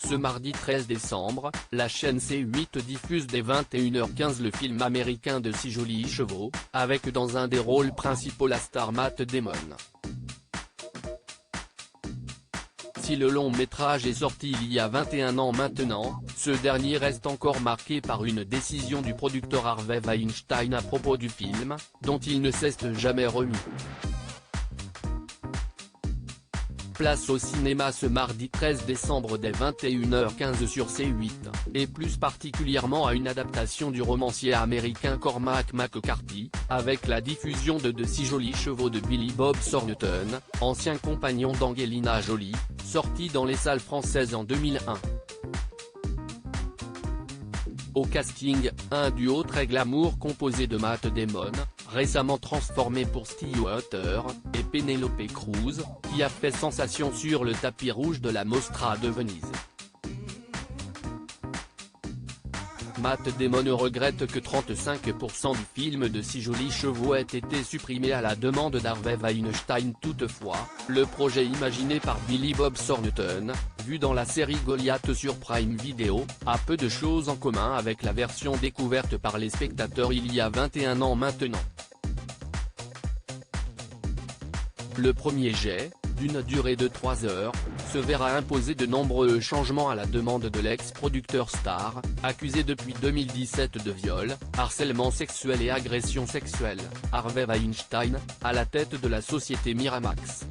Ce mardi 13 décembre, la chaîne C8 diffuse dès 21h15 le film américain de Six jolis chevaux, avec dans un des rôles principaux la star Matt Damon. Si le long métrage est sorti il y a 21 ans maintenant, ce dernier reste encore marqué par une décision du producteur Harvey Weinstein à propos du film, dont il ne s'est jamais remis. Place au cinéma ce mardi 13 décembre dès 21h15 sur C8, et plus particulièrement à une adaptation du romancier américain Cormac McCarthy, avec la diffusion de Six jolis chevaux de Billy Bob Thornton, ancien compagnon d'Angelina Jolie, sorti dans les salles françaises en 2001. Au casting, un duo très glamour composé de Matt Damon, récemment transformé pour Stillwater, et Penélope Cruz, qui a fait sensation sur le tapis rouge de la Mostra de Venise. Matt Damon regrette que 35% du film de Six jolis chevaux ait été supprimé à la demande d'Harvey Weinstein. Toutefois, le projet imaginé par Billy Bob Thornton, vu dans la série Goliath sur Prime Video, a peu de choses en commun avec la version découverte par les spectateurs il y a 21 ans maintenant. Le premier jet, d'une durée de 3 heures, se verra imposer de nombreux changements à la demande de l'ex-producteur star, accusé depuis 2017 de viol, harcèlement sexuel et agression sexuelle, Harvey Weinstein, à la tête de la société Miramax.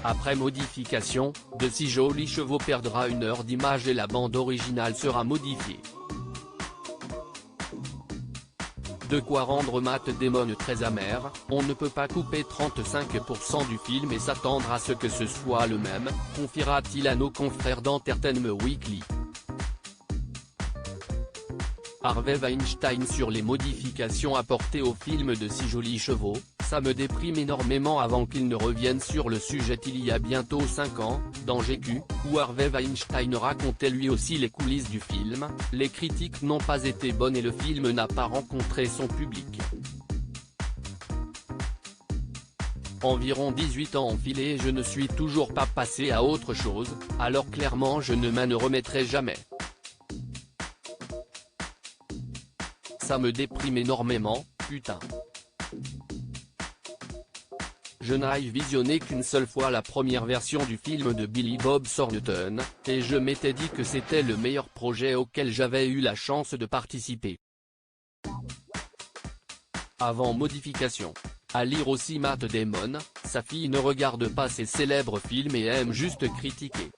Après modification, Six jolis chevaux perdra 1 heure d'image et la bande originale sera modifiée. De quoi rendre Matt Damon très amer. On ne peut pas couper 35% du film et s'attendre à ce que ce soit le même, confiera-t-il à nos confrères d'Entertainment Weekly. Harvey Weinstein sur les modifications apportées au film de Six jolis chevaux: ça me déprime énormément avant qu'il ne revienne sur le sujet il y a bientôt 5 ans, dans GQ, où Harvey Weinstein racontait lui aussi les coulisses du film. Les critiques n'ont pas été bonnes et le film n'a pas rencontré son public. Environ 18 ans enfilés et je ne suis toujours pas passé à autre chose, alors clairement je ne m'en remettrai jamais. Ça me déprime énormément, putain. Je n'ai visionné qu'une seule fois la première version du film de Billy Bob Thornton, et je m'étais dit que c'était le meilleur projet auquel j'avais eu la chance de participer. Avant modification. À lire aussi Matt Damon, sa fille ne regarde pas ces célèbres films et aime juste critiquer.